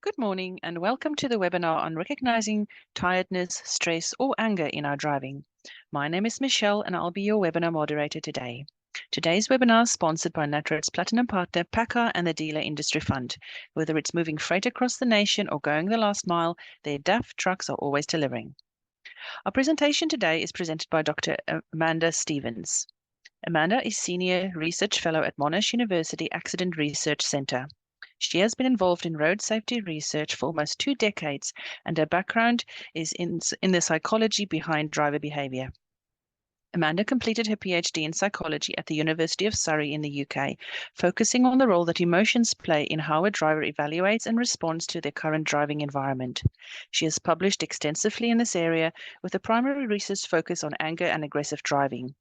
Good morning and welcome to the webinar on recognizing tiredness, stress, or anger in our driving. My name is Michelle and I'll be your webinar moderator today. Today's webinar is sponsored by NatRoad's Platinum Partner, PACCAR and the Dealer Industry Fund. Whether it's moving freight across the nation or going the last mile, their DAF trucks are always delivering. Our presentation today is presented by Dr. Amanda Stevens. Amanda is Senior Research Fellow at Monash University Accident Research Centre. She has been involved in road safety research for almost 2 decades, and her background is in the psychology behind driver behaviour. Amanda completed her PhD in psychology at the University of Surrey in the UK, focusing on the role that emotions play in how a driver evaluates and responds to their current driving environment. She has published extensively in this area, with a primary research focus on anger and aggressive driving.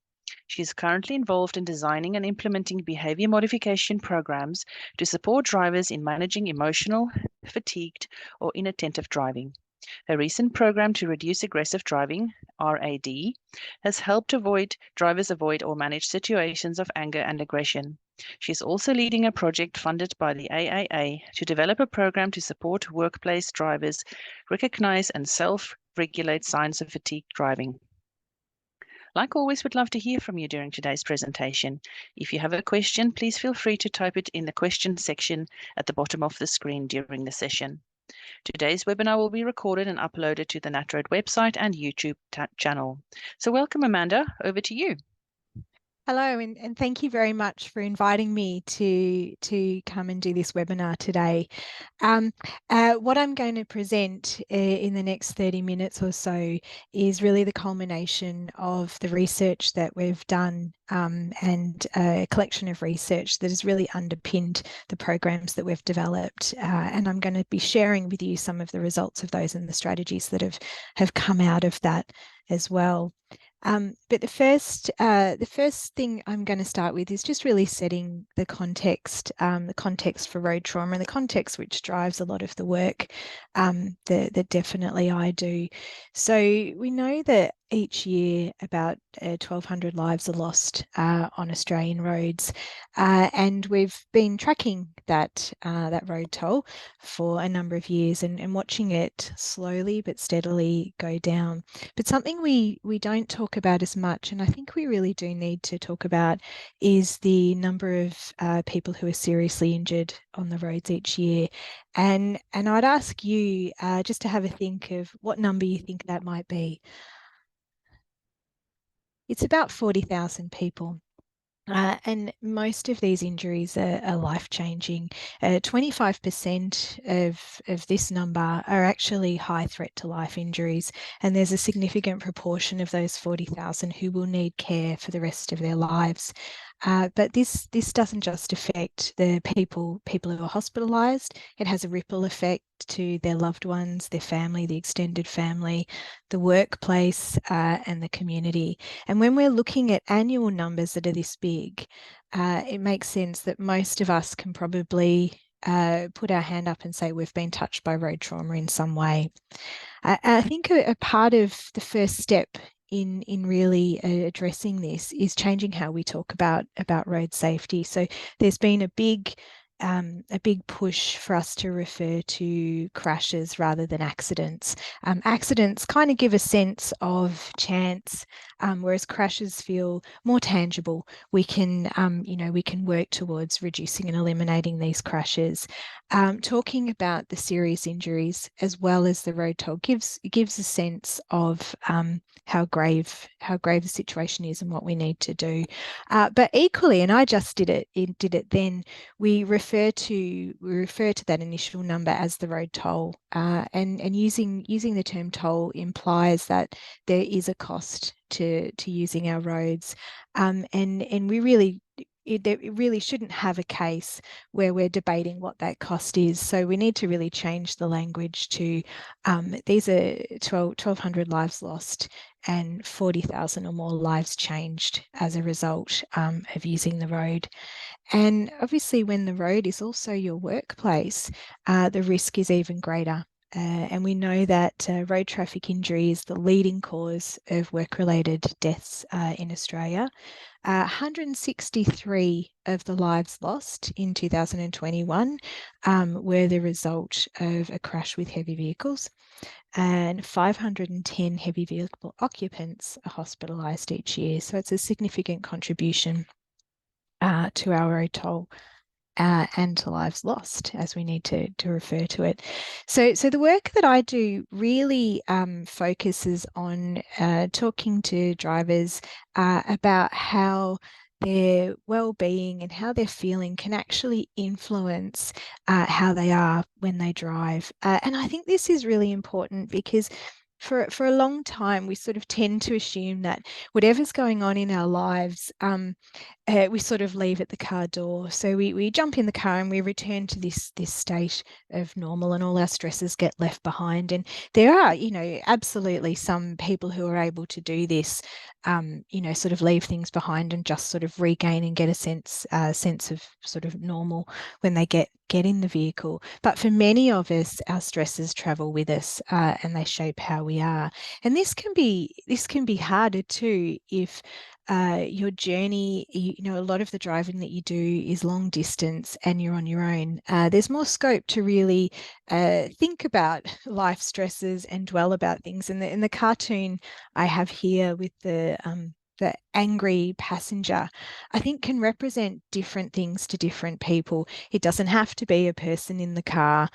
She is currently involved in designing and implementing behaviour modification programs to support drivers in managing emotional, fatigued, or inattentive driving. Her recent program to reduce aggressive driving, RAD, has helped drivers avoid or manage situations of anger and aggression. She is also leading a project funded by the AAA to develop a program to support workplace drivers recognize and self-regulate signs of fatigue driving. Like always, we'd love to hear from you during today's presentation. If you have a question, please feel free to type it in the question section at the bottom of the screen during the session. Today's webinar will be recorded and uploaded to the NatRoad website and YouTube channel. So welcome, Amanda. Over to you. Hello, and thank you very much for inviting me to come and do this webinar today. What I'm going to present in the next 30 minutes or so is really the culmination of the research that we've done and a collection of research that has really underpinned the programs that we've developed. And I'm going to be sharing with you some of the results of those and the strategies that have come out of that as well. But the first thing I'm going to start with is just really setting the context for road trauma and the context which drives a lot of the work that definitely I do. So we know that each year about 1,200 lives are lost on Australian roads, and we've been tracking that road toll for a number of years and watching it slowly but steadily go down. But something we don't talk about as much, and I think we really do need to talk about, is the number of people who are seriously injured on the roads each year. And I'd ask you just to have a think of what number you think that might be. It's about 40,000 people. And most of these injuries are life-changing. 25% of this number are actually high threat to life injuries, and there's a significant proportion of those 40,000 who will need care for the rest of their lives. But this doesn't just affect the people who are hospitalised. It has a ripple effect to their loved ones, their family, the extended family, the workplace, and the community. And when we're looking at annual numbers that are this big, it makes sense that most of us can probably put our hand up and say we've been touched by road trauma in some way. I think a part of the first step in really addressing this is changing how we talk about road safety. So there's been a big push for us to refer to crashes rather than accidents. Accidents kind of give a sense of chance, whereas crashes feel more tangible. We can, we can work towards reducing and eliminating these crashes. Talking about the serious injuries as well as the road toll gives a sense of how grave the situation is and what we need to do. But equally, and I just did it then, we refer to that initial number as the road toll, and using the term toll implies that there is a cost to using our roads, and we really. It really shouldn't have a case where we're debating what that cost is. So we need to really change the language to these are 1,200 lives lost and 40,000 or more lives changed as a result of using the road. And obviously when the road is also your workplace, the risk is even greater And we know that road traffic injury is the leading cause of work-related deaths in Australia. 163 of the lives lost in 2021 were the result of a crash with heavy vehicles, and 510 heavy vehicle occupants are hospitalised each year. So it's a significant contribution to our road toll and to lives lost, as we need to refer to it. So the work that I do really focuses on talking to drivers about how their well-being and how they're feeling can actually influence how they are when they drive. And I think this is really important because for a long time, we sort of tend to assume that whatever's going on in our lives, we sort of leave at the car door. So we jump in the car and we return to this state of normal, and all our stresses get left behind. And there are, absolutely some people who are able to do this, sort of leave things behind and just sort of regain and get a sense of sort of normal when they get in the vehicle. But for many of us, our stresses travel with us and they shape how we are. And this can be harder too if your journey, a lot of the driving that you do is long distance and you're on your own. There's more scope to really think about life stresses and dwell about things. And the cartoon I have here with the angry passenger, I think can represent different things to different people. It doesn't have to be a person in the car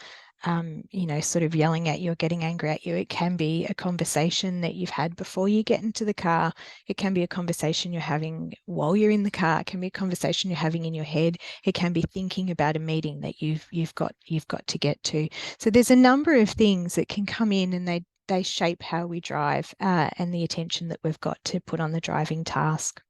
sort of yelling at you or getting angry at you. It can be a conversation that you've had before you get into the car. It can be a conversation you're having while you're in the car. It can be a conversation you're having in your head. It can be thinking about a meeting that you've got to get to. So there's a number of things that can come in, and they shape how we drive and the attention that we've got to put on the driving task.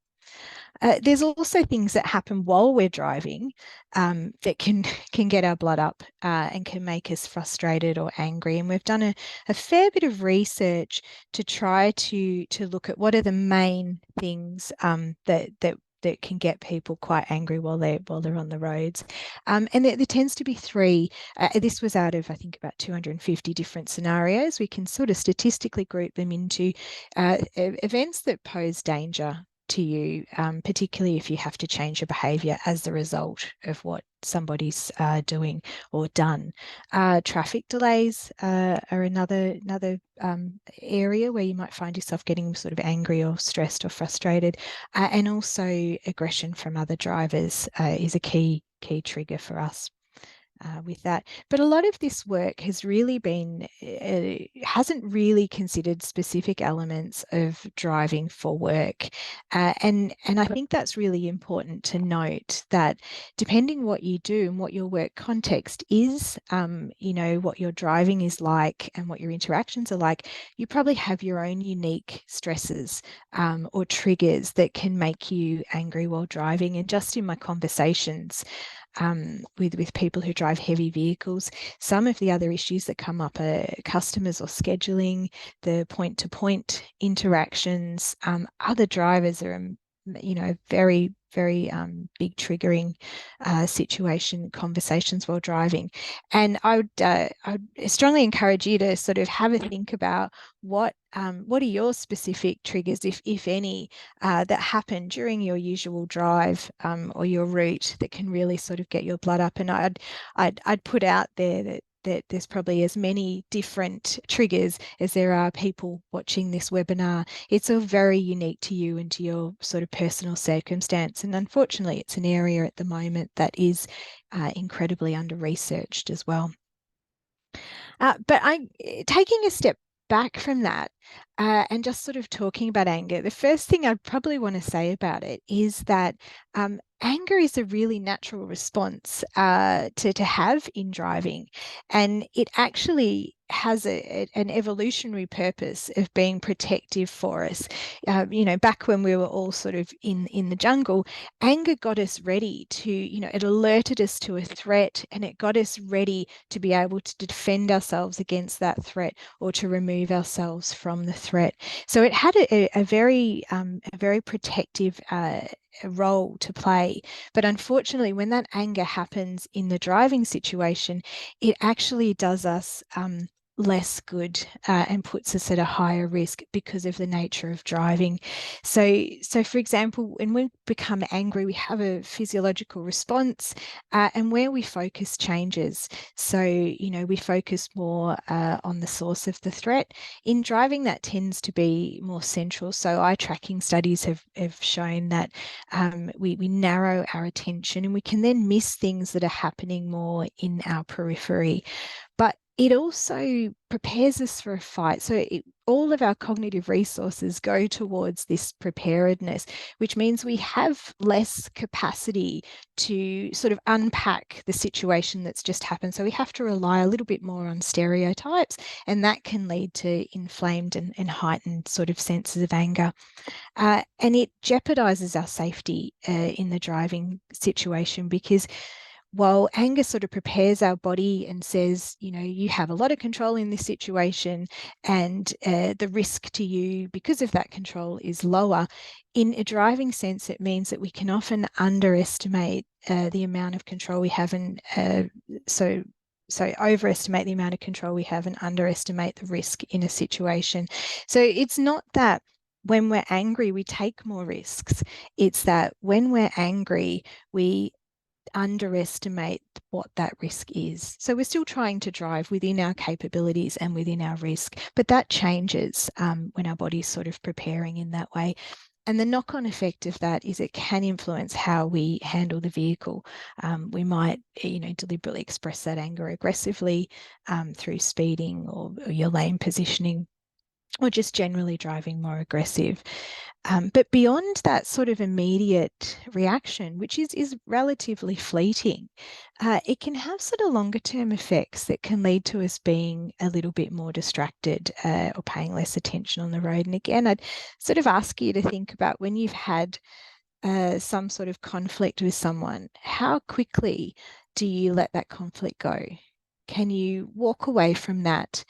There's also things that happen while we're driving that can get our blood up and can make us frustrated or angry. And we've done a fair bit of research to try to look at what are the main things that can get people quite angry while they're on the roads. And there tends to be three. This was out of, I think, about 250 different scenarios. We can sort of statistically group them into events that pose danger to you, particularly if you have to change your behaviour as a result of what somebody's doing or done. Traffic delays are another area where you might find yourself getting sort of angry or stressed or frustrated, and also aggression from other drivers is a key trigger for us. With that. But a lot of this work has really been, hasn't really considered specific elements of driving for work. And I think that's really important to note, that depending what you do and what your work context is, what your driving is like and what your interactions are like, you probably have your own unique stresses or triggers that can make you angry while driving. And just in my conversations with people who drive heavy vehicles, some of the other issues that come up are customers or scheduling, the point-to-point interactions. Other drivers are, very, very big triggering situation, conversations while driving. And I'd strongly encourage you to sort of have a think about what are your specific triggers, if any, that happen during your usual drive or your route, that can really sort of get your blood up. And I'd put out there that there's probably as many different triggers as there are people watching this webinar. It's all very unique to you and to your sort of personal circumstance. And unfortunately, it's an area at the moment that is incredibly under-researched as well. But taking a step back from that and just sort of talking about anger, the first thing I'd probably want to say about it is that anger is a really natural response to have in driving, and it actually has an evolutionary purpose of being protective for us. Back when we were all sort of in the jungle, anger got us ready to, it alerted us to a threat, and it got us ready to be able to defend ourselves against that threat or to remove ourselves from the threat. So it had a very protective role to play. But unfortunately, when that anger happens in the driving situation, it actually does us less good and puts us at a higher risk because of the nature of driving. So for example, when we become angry, we have a physiological response, and where we focus changes. So, we focus more on the source of the threat. In driving, that tends to be more central. So eye tracking studies have shown that we narrow our attention, and we can then miss things that are happening more in our periphery. But it also prepares us for a fight. So all of our cognitive resources go towards this preparedness, which means we have less capacity to sort of unpack the situation that's just happened. So we have to rely a little bit more on stereotypes, and that can lead to inflamed and heightened sort of senses of anger. And it jeopardizes our safety in the driving situation, because while anger sort of prepares our body and says, you have a lot of control in this situation, and the risk to you because of that control is lower, in a driving sense, it means that we can often underestimate the amount of control we have, and so overestimate the amount of control we have and underestimate the risk in a situation. So it's not that when we're angry, we take more risks. It's that when we're angry, we underestimate what that risk is. So we're still trying to drive within our capabilities and within our risk, but that changes when our body's sort of preparing in that way. And the knock-on effect of that is it can influence how we handle the vehicle. We might, deliberately express that anger aggressively through speeding or your lane positioning, or just generally driving more aggressive. But beyond that sort of immediate reaction, which is relatively fleeting, it can have sort of longer term effects that can lead to us being a little bit more distracted or paying less attention on the road. And again, I'd sort of ask you to think about when you've had some sort of conflict with someone, how quickly do you let that conflict go? Can you walk away from that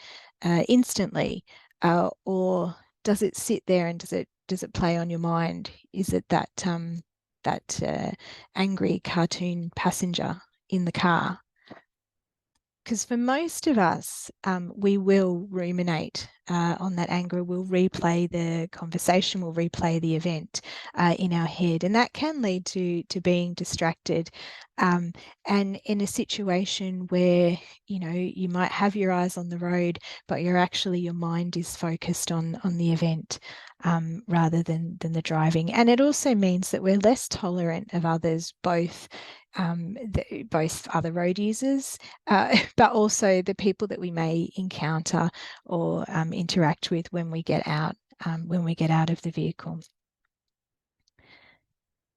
instantly? Or does it sit there, and does it play on your mind? Is it that angry cartoon passenger in the car? Because for most of us, we will ruminate on that anger. We'll replay the conversation, we'll replay the event in our head, and that can lead to being distracted. And in a situation where you might have your eyes on the road, but your mind is focused on the event rather than the driving. And it also means that we're less tolerant of others, both other road users, but also the people that we may encounter or interact with when we get out of the vehicle.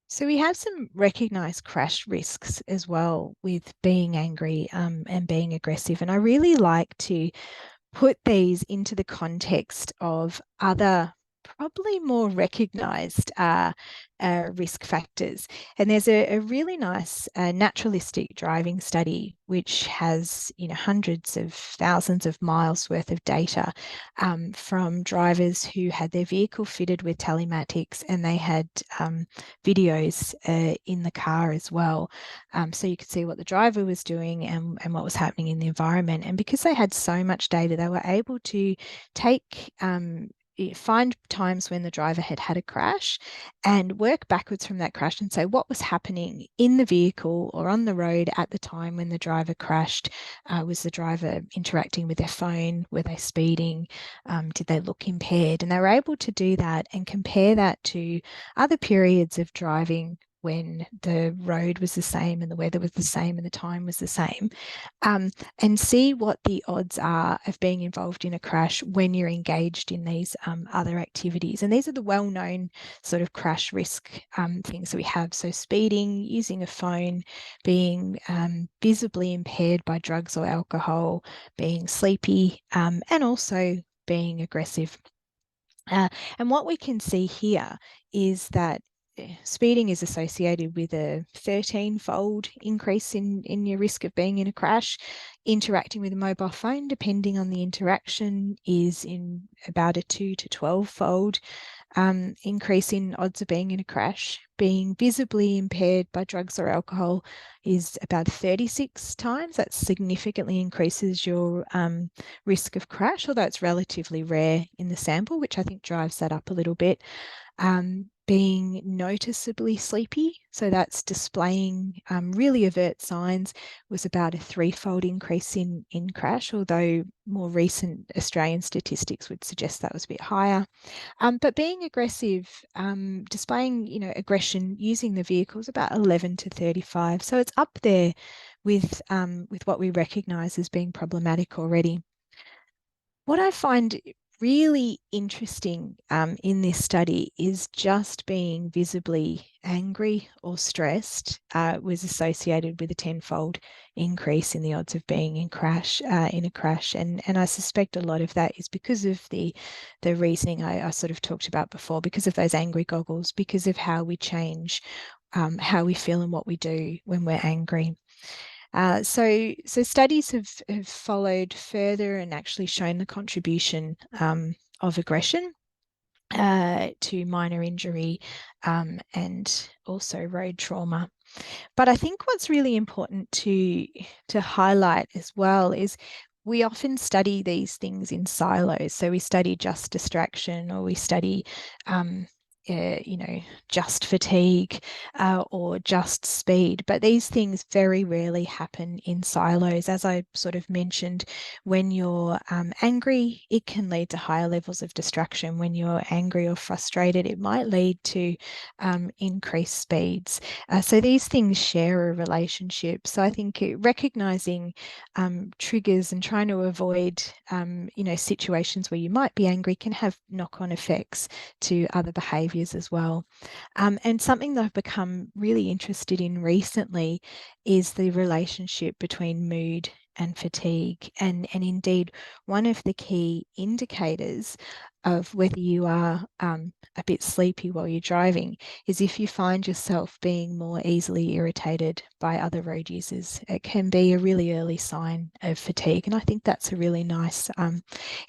So we have some recognised crash risks as well with being angry and being aggressive. And I really like to put these into the context of other probably more recognised risk factors. And there's a really nice naturalistic driving study which has hundreds of thousands of miles worth of data from drivers who had their vehicle fitted with telematics, and they had videos in the car as well, so you could see what the driver was doing and what was happening in the environment. And because they had so much data, they were able to find times when the driver had had a crash and work backwards from that crash and say what was happening in the vehicle or on the road at the time when the driver crashed. Was the driver interacting with their phone? Were they speeding? Did they look impaired? And they were able to do that and compare that to other periods of driving when the road was the same and the weather was the same and the time was the same, and see what the odds are of being involved in a crash when you're engaged in these other activities. And these are the well-known sort of crash risk things that we have. So speeding, using a phone, being visibly impaired by drugs or alcohol, being sleepy, and also being aggressive. And what we can see here is that speeding is associated with a 13-fold increase in your risk of being in a crash. Interacting with a mobile phone, depending on the interaction, is in about a 2 to 12-fold increase in odds of being in a crash. being visibly impaired by drugs or alcohol is about 36 times. That significantly increases your risk of crash, although it's relatively rare in the sample, which I think drives that up a little bit. Being noticeably sleepy, so that's displaying really overt signs, was about a threefold increase in crash, although more recent Australian statistics would suggest that was a bit higher. But being aggressive, displaying aggression using the vehicle is about 11 to 35, so it's up there with what we recognise as being problematic already. What I find really interesting in this study is just being visibly angry or stressed was associated with a tenfold increase in the odds of being in a crash, and I suspect a lot of that is because of the reasoning I sort of talked about before, because of those angry goggles, because of how we change how we feel and what we do when we're angry. So studies have followed further and actually shown the contribution of aggression to minor injury and also road trauma. But I think what's really important to highlight as well is we often study these things in silos. So we study just distraction, or we study just fatigue or just speed. But these things very rarely happen in silos. As I sort of mentioned, when you're angry, it can lead to higher levels of distraction. When you're angry or frustrated, it might lead to increased speeds. So these things share a relationship. So I think recognizing triggers and trying to avoid, situations where you might be angry can have knock-on effects to other behaviours as well. And something that I've become really interested in recently is the relationship between mood and fatigue. And indeed, one of the key indicators of whether you are a bit sleepy while you're driving is if you find yourself being more easily irritated by other road users. It can be a really early sign of fatigue. And I think that's a really nice,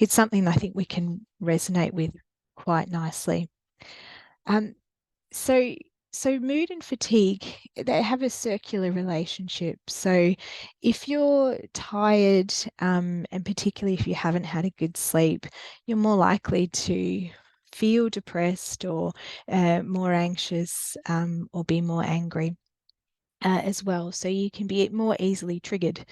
it's something I think we can resonate with quite nicely. Um, so mood and fatigue, they have a circular relationship. So if you're tired, and particularly if you haven't had a good sleep, you're more likely to feel depressed or more anxious, or be more angry. As well. So you can be more easily triggered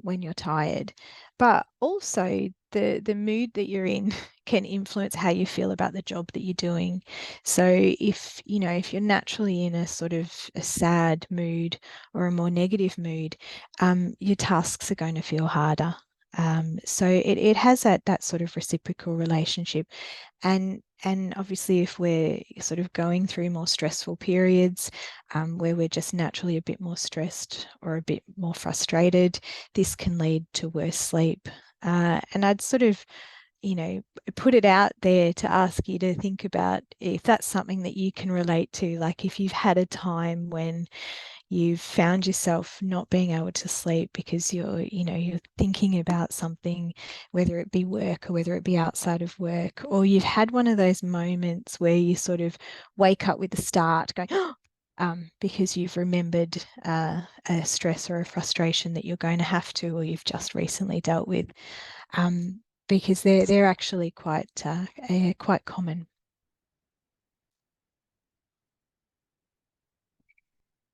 when you're tired. But also the mood that you're in can influence how you feel about the job that you're doing. So if you're naturally in a sort of a sad mood or a more negative mood, your tasks are going to feel harder. So it has that sort of reciprocal relationship. And obviously, if we're sort of going through more stressful periods, where we're just naturally a bit more stressed or a bit more frustrated, this can lead to worse sleep. And I'd sort of, put it out there to ask you to think about if that's something that you can relate to. Like if you've had a time when you've found yourself not being able to sleep because you're thinking about something, whether it be work or whether it be outside of work, or you've had one of those moments where you sort of wake up with the start going, because you've remembered a stress or a frustration that you're going to have to, or you've just recently dealt with, because they're actually quite common.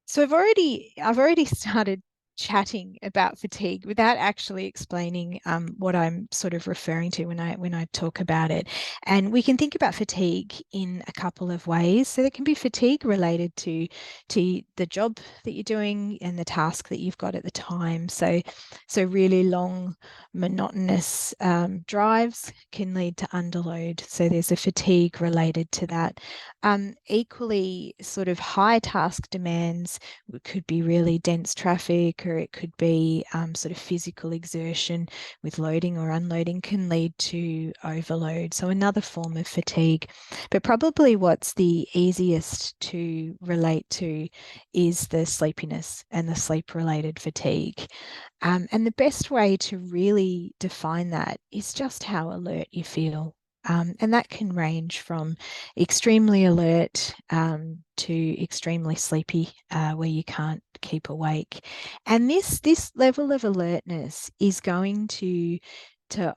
So I've already started chatting about fatigue without actually explaining what I'm sort of referring to when I talk about it. And we can think about fatigue in a couple of ways. So there can be fatigue related to the job that you're doing and the task that you've got at the time. So really long, monotonous drives can lead to underload. So there's a fatigue related to that. Equally, sort of high task demands, it could be really dense traffic, or it could be sort of physical exertion with loading or unloading, can lead to overload. So another form of fatigue. But probably what's the easiest to relate to is the sleepiness and the sleep-related fatigue. And the best way to really define that is just how alert you feel. And that can range from extremely alert to extremely sleepy, where you can't keep awake. And this level of alertness is going to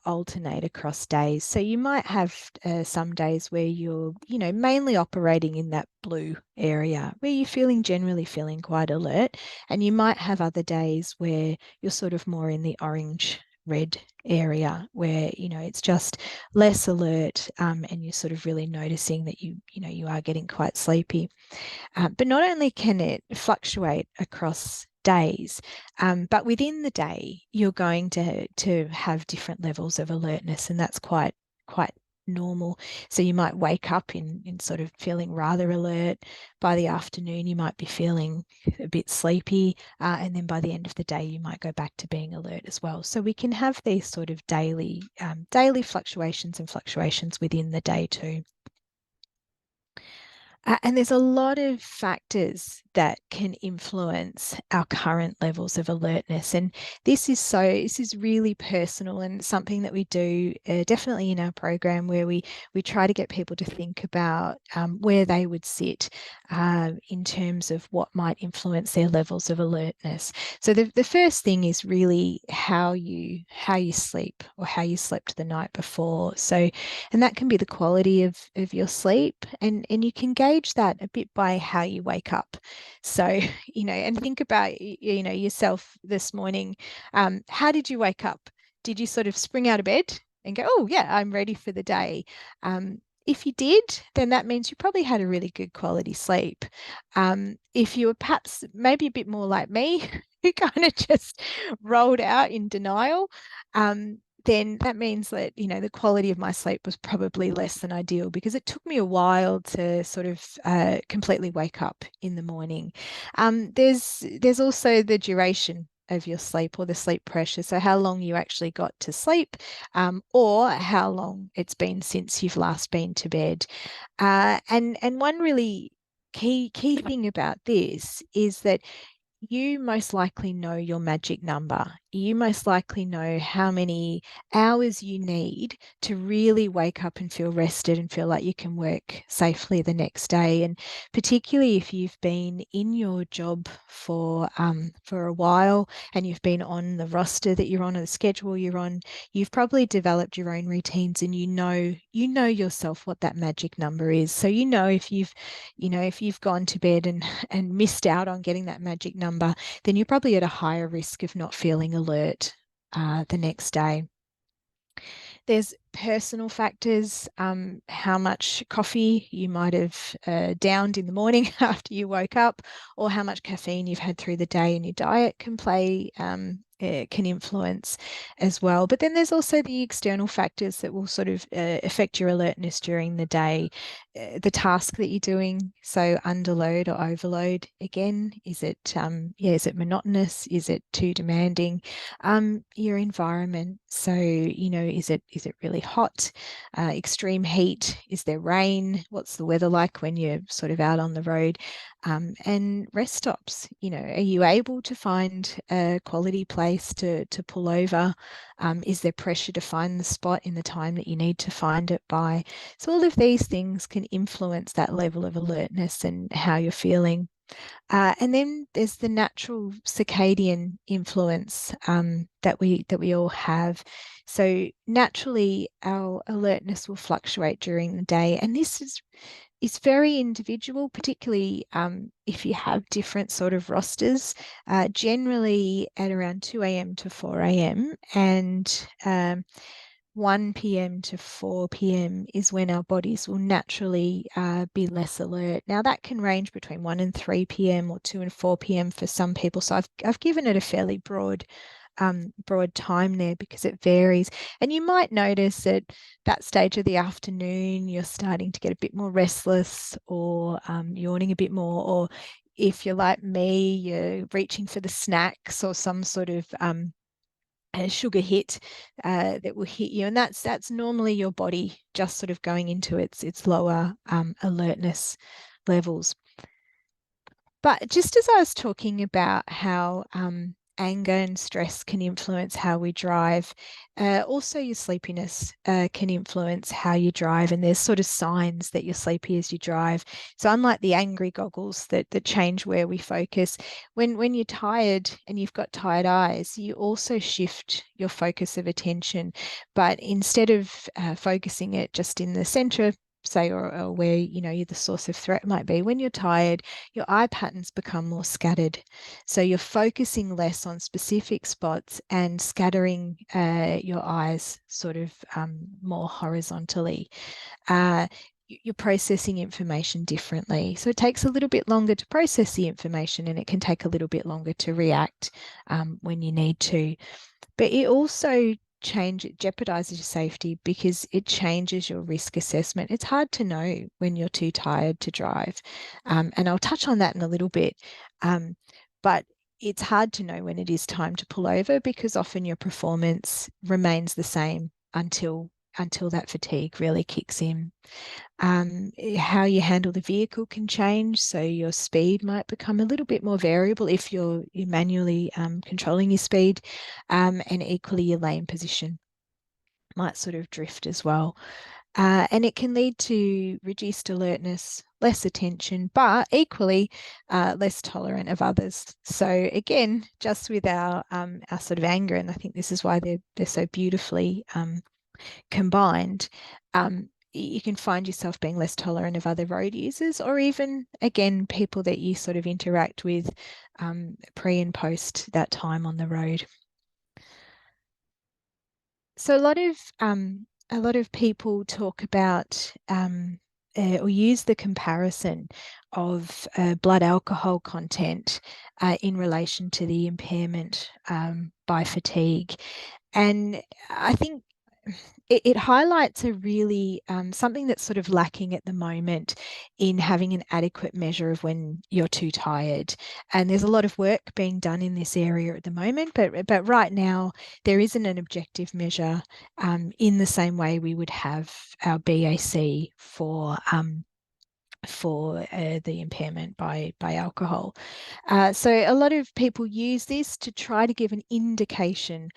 alternate across days. So you might have some days where you're, mainly operating in that blue area, where you're generally feeling quite alert. And you might have other days where you're sort of more in the orange red area, where it's just less alert, and you're sort of really noticing that you are getting quite sleepy. But not only can it fluctuate across days, but within the day you're going to have different levels of alertness, and that's quite normal. So you might wake up in sort of feeling rather alert. By the afternoon you might be feeling a bit sleepy, and then by the end of the day you might go back to being alert as well. So we can have these sort of daily fluctuations and fluctuations within the day too. And there's a lot of factors that can influence our current levels of alertness. And this is really personal, and something that we do definitely in our program, where we try to get people to think about where they would sit in terms of what might influence their levels of alertness. So the first thing is really how you sleep, or how you slept the night before. So, and that can be the quality of your sleep, and you can gauge that a bit by how you wake up. So, and think about, yourself this morning. How did you wake up? Did you sort of spring out of bed and go, oh yeah, I'm ready for the day? If you did, then that means you probably had a really good quality sleep. If you were perhaps maybe a bit more like me, who kind of just rolled out in denial, then that means that, the quality of my sleep was probably less than ideal, because it took me a while to sort of completely wake up in the morning. There's also the duration of your sleep, or the sleep pressure. So how long you actually got to sleep, or how long it's been since you've last been to bed. And one really key thing about this is that you most likely know your magic number. You most likely know how many hours you need to really wake up and feel rested and feel like you can work safely the next day. And particularly if you've been in your job for a while, and you've been on the roster that you're on, or the schedule you're on, you've probably developed your own routines, and you know yourself what that magic number is. So if you've gone to bed and missed out on getting that magic number, then you're probably at a higher risk of not feeling alert the next day. There's personal factors, how much coffee you might have downed in the morning after you woke up, or how much caffeine you've had through the day in your diet can can influence as well. But then there's also the external factors that will sort of affect your alertness during the day. The task that you're doing, so underload or overload. Again, is it monotonous? Is it too demanding? Your environment. So, is it really hot? Extreme heat? Is there rain? What's the weather like when you're sort of out on the road? And rest stops. Are you able to find a quality place to pull over? Is there pressure to find the spot in the time that you need to find it by? So all of these things can influence that level of alertness and how you're feeling. And then there's the natural circadian influence that we all have. So naturally, our alertness will fluctuate during the day, and this is very individual, particularly if you have different sort of rosters. Generally, at around 2 a.m. to 4 a.m. and 1 p.m. to 4 p.m. is when our bodies will naturally be less alert. Now that can range between 1 and 3 p.m. or 2 and 4 p.m. for some people. So I've given it a fairly broad time there, because it varies. And you might notice at that stage of the afternoon, you're starting to get a bit more restless, or yawning a bit more, or if you're like me, you're reaching for the snacks or some sort of a sugar hit that will hit you, and that's normally your body just sort of going into its lower alertness levels. But just as I was talking about how anger and stress can influence how we drive. Also, your sleepiness can influence how you drive, and there's sort of signs that you're sleepy as you drive. So, unlike the angry goggles that change where we focus, when you're tired and you've got tired eyes, you also shift your focus of attention. But instead of focusing it just in the center, say, or where the source of threat might be, when you're tired, your eye patterns become more scattered. So you're focusing less on specific spots and scattering your eyes sort of more horizontally. You're processing information differently. So it takes a little bit longer to process the information, and it can take a little bit longer to react when you need to. But it also jeopardizes your safety because it changes your risk assessment. It's hard to know when you're too tired to drive. And I'll touch on that in a little bit. But it's hard to know when it is time to pull over because often your performance remains the same until that fatigue really kicks in. How you handle the vehicle can change. So your speed might become a little bit more variable if you're manually controlling your speed, and equally your lane position might sort of drift as well. And it can lead to reduced alertness, less attention, but equally less tolerant of others. So again, just with our sort of anger, and I think this is why they're so beautifully combined, you can find yourself being less tolerant of other road users, or even, again, people that you sort of interact with pre and post that time on the road. So a lot of people talk about or use the comparison of blood alcohol content in relation to the impairment by fatigue. And I think it highlights a really something that's sort of lacking at the moment in having an adequate measure of when you're too tired. And there's a lot of work being done in this area at the moment, but right now there isn't an objective measure in the same way we would have our BAC for the impairment by alcohol. So a lot of people use this to try to give an indication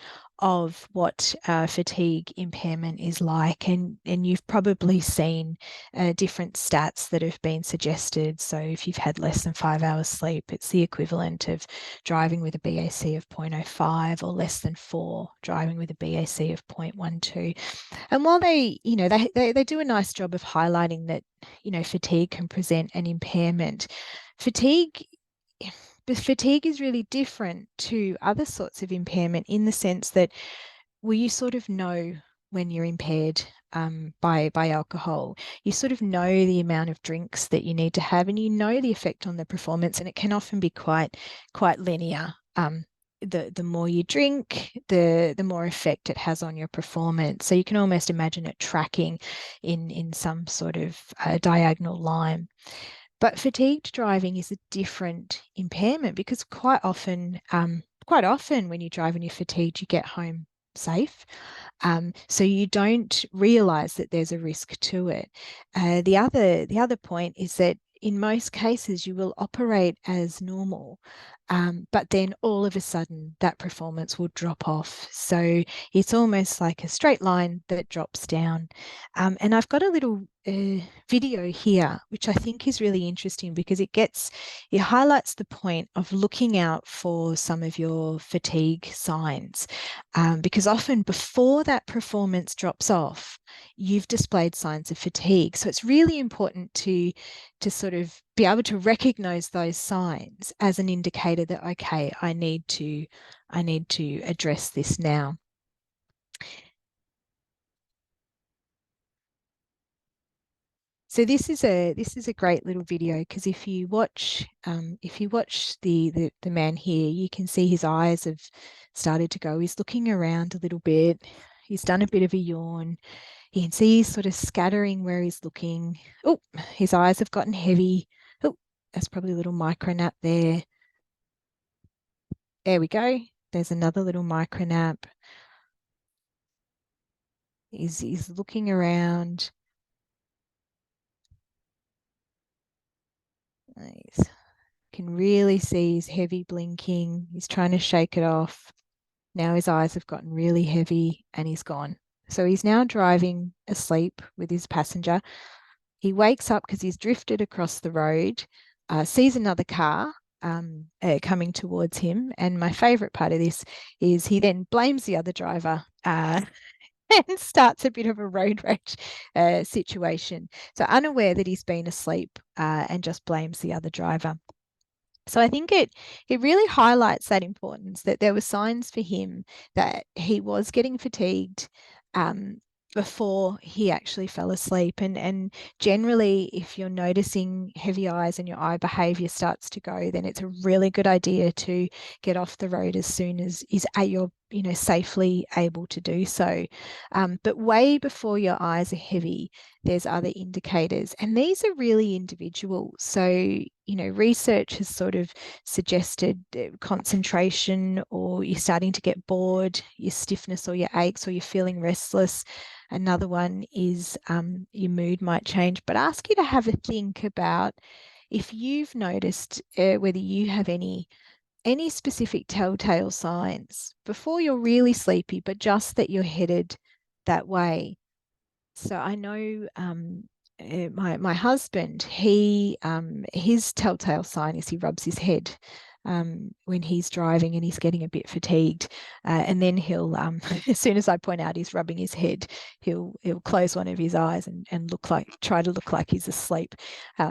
of what fatigue impairment is like, and you've probably seen different stats that have been suggested. So if you've had less than 5 hours sleep, it's the equivalent of driving with a BAC of 0.05, or less than 4, driving with a BAC of 0.12. And while they do a nice job of highlighting that fatigue can present an impairment, fatigue is really different to other sorts of impairment in the sense that, well, you sort of know when you're impaired by alcohol. You sort of know the amount of drinks that you need to have, and you know the effect on the performance, and it can often be quite linear. The more you drink, the more effect it has on your performance. So you can almost imagine it tracking in some sort of diagonal line. But fatigued driving is a different impairment because quite often when you drive and you're fatigued, you get home safe. So you don't realize that there's a risk to it. The other point is that in most cases you will operate as normal, but then all of a sudden that performance will drop off. So it's almost like a straight line that drops down. And I've got a little video here, which I think is really interesting because it highlights the point of looking out for some of your fatigue signs, because often before that performance drops off, you've displayed signs of fatigue. So it's really important to sort of be able to recognize those signs as an indicator that, okay, I need to address this now. So this is a great little video because if you watch the man here, you can see his eyes have started to go. He's looking around a little bit. He's done a bit of a yawn. You can see he's sort of scattering where he's looking. Oh, his eyes have gotten heavy. Oh, that's probably a little micro nap there. There we go. There's another little micro nap. He's looking around. He's can really see he's heavy blinking. He's trying to shake it off. Now his eyes have gotten really heavy and he's gone. So he's now driving asleep with his passenger. He wakes up because he's drifted across the road, sees another car coming towards him. And my favourite part of this is he then blames the other driver and starts a bit of a road rage situation. So unaware that he's been asleep and just blames the other driver. So I think it really highlights that importance, that there were signs for him that he was getting fatigued before he actually fell asleep. And generally, if you're noticing heavy eyes and your eye behavior starts to go, then it's a really good idea to get off the road as soon as you're safely able to do so. But way before your eyes are heavy, there's other indicators, and these are really individual. So research has sort of suggested concentration, or you're starting to get bored, your stiffness or your aches, or you're feeling restless. Another one is your mood might change. But ask you to have a think about if you've noticed whether you have any specific telltale signs before you're really sleepy, but just that you're headed that way. So I know my husband, his telltale sign is he rubs his head when he's driving and he's getting a bit fatigued, and then he'll as soon as I point out he's rubbing his head, he'll close one of his eyes and try to look like he's asleep,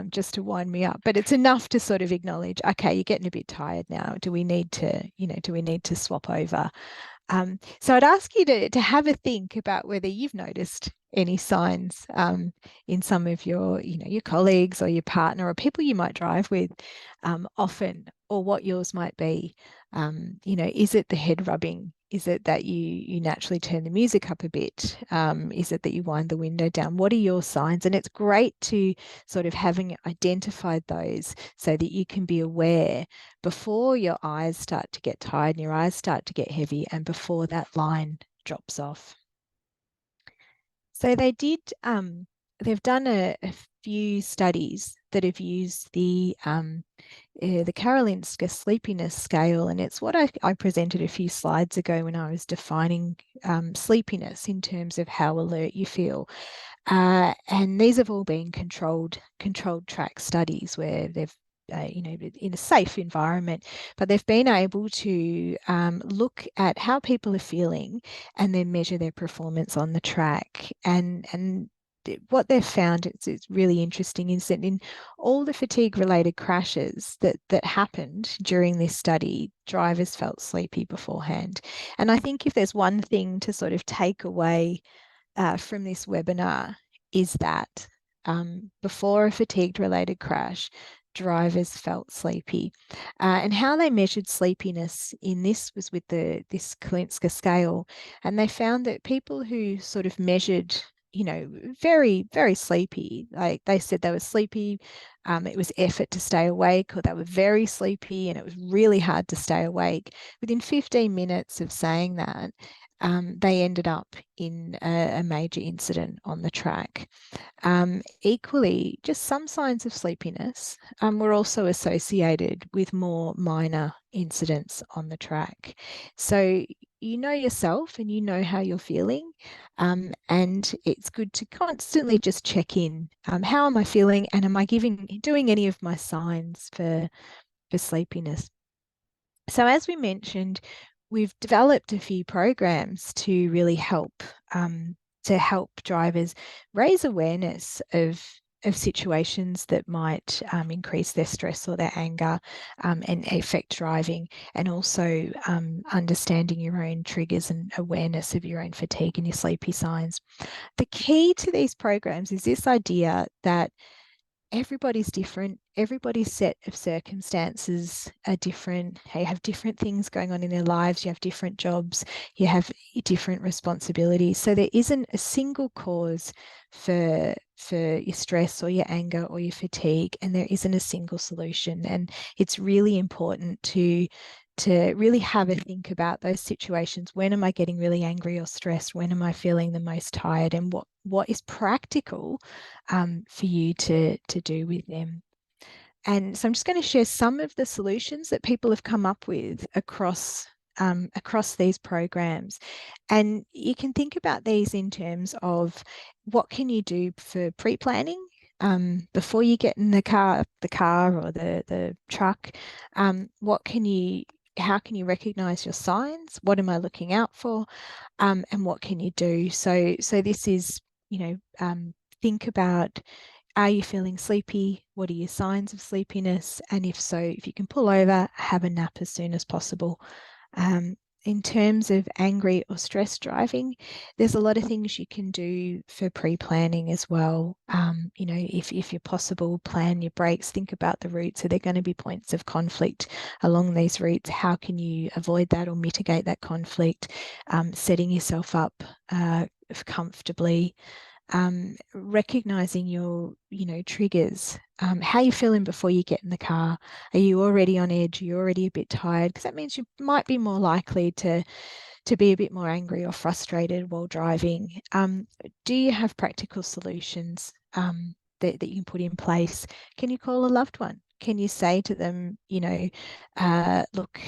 just to wind me up. But it's enough to sort of acknowledge, okay, you're getting a bit tired now. Do we need to swap over? So I'd ask you to have a think about whether you've noticed any signs in some of your colleagues or your partner or people you might drive with often, or what yours might be. Is it the head rubbing? Is it that you naturally turn the music up a bit? Is it that you wind the window down? What are your signs? And it's great to sort of having identified those so that you can be aware before your eyes start to get tired and your eyes start to get heavy, and before that line drops off. So they've done a few studies that have used the Karolinska sleepiness scale, and it's what I presented a few slides ago when I was defining sleepiness in terms of how alert you feel. And these have all been controlled track studies where they've in a safe environment, but they've been able to look at how people are feeling and then measure their performance on the track. And what they've found, it's really interesting, is that in all the fatigue related crashes that happened during this study, drivers felt sleepy beforehand. And I think if there's one thing to sort of take away from this webinar, is that before a fatigue related crash, drivers felt sleepy. And how they measured sleepiness in this was with this Karolinska scale. And they found that people who sort of measured, very, very sleepy, like they said they were sleepy, it was effort to stay awake, or they were very sleepy and it was really hard to stay awake. Within 15 minutes of saying that, they ended up in a major incident on the track. Equally, just some signs of sleepiness were also associated with more minor incidents on the track. So you know yourself and you know how you're feeling, and it's good to constantly just check in. How am I feeling, and am I doing any of my signs for sleepiness? So as we mentioned, we've developed a few programs to really help drivers raise awareness of situations that might increase their stress or their anger and affect driving, and also understanding your own triggers and awareness of your own fatigue and your sleepy signs. The key to these programs is this idea that everybody's different. Everybody's set of circumstances are different. You have different things going on in their lives. You have different jobs. You have different responsibilities. So there isn't a single cause for your stress or your anger or your fatigue, and there isn't a single solution. And it's really important to really have a think about those situations. When am I getting really angry or stressed? When am I feeling the most tired? And what is practical for you to do with them? And so I'm just going to share some of the solutions that people have come up with across these programs. And you can think about these in terms of what can you do for pre-planning before you get in the car or the truck. How can you recognize your signs? What am I looking out for? And what can you do? So this is, think about, are you feeling sleepy? What are your signs of sleepiness? And if so, if you can pull over, have a nap as soon as possible. In terms of angry or stress driving, there's a lot of things you can do for pre-planning as well. If you're possible, plan your breaks, think about the routes. Are there going to be points of conflict along these routes? How can you avoid that or mitigate that conflict? Setting yourself up comfortably. Recognizing your, triggers. How you feeling before you get in the car? Are you already on edge? Are you already a bit tired? Because that means you might be more likely to be a bit more angry or frustrated while driving. Do you have practical solutions that you can put in place? Can you call a loved one? Can you say to them, look,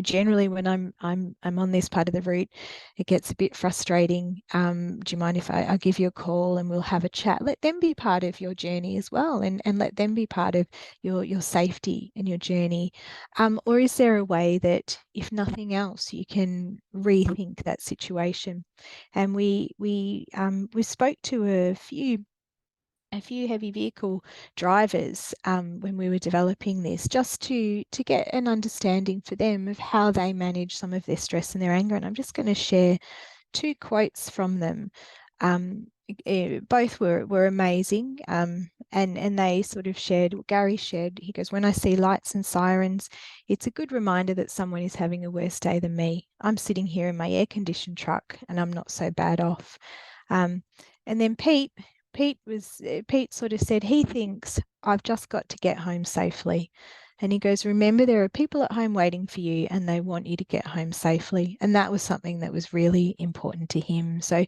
generally when I'm on this part of the route, it gets a bit frustrating. Do you mind if I give you a call and we'll have a chat? Let them be part of your journey as well, and let them be part of your safety and your journey. Or is there a way that, if nothing else, you can rethink that situation? And we spoke to a few heavy vehicle drivers when we were developing this, just to get an understanding for them of how they manage some of their stress and their anger. And I'm just going to share two quotes from them. Both were amazing, and they sort of shared, Gary shared, he goes, "When I see lights and sirens, it's a good reminder that someone is having a worse day than me. I'm sitting here in my air-conditioned truck and I'm not so bad off." And then Pete sort of said he thinks, "I've just got to get home safely." And he goes, "Remember, there are people at home waiting for you and they want you to get home safely." And that was something that was really important to him. So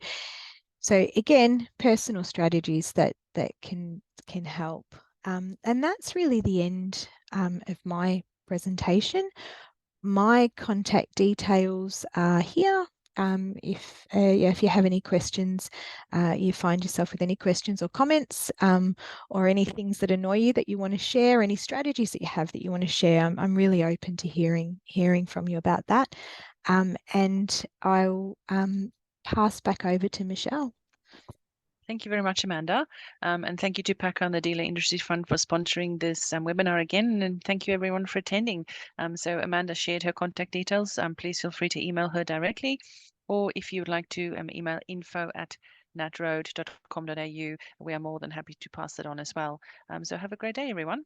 again, personal strategies that can help. And that's really the end of my presentation. My contact details are here. If you have any questions, you find yourself with any questions or comments, or any things that annoy you that you want to share, any strategies that you have that you want to share, I'm really open to hearing from you about that. And I'll pass back over to Michelle. Thank you very much, Amanda. And thank you to PACA and the Dealer Industry Fund for sponsoring this webinar again. And thank you everyone for attending. So Amanda shared her contact details. Please feel free to email her directly. Or if you would like to email info@natroad.com.au, we are more than happy to pass it on as well. So have a great day, everyone.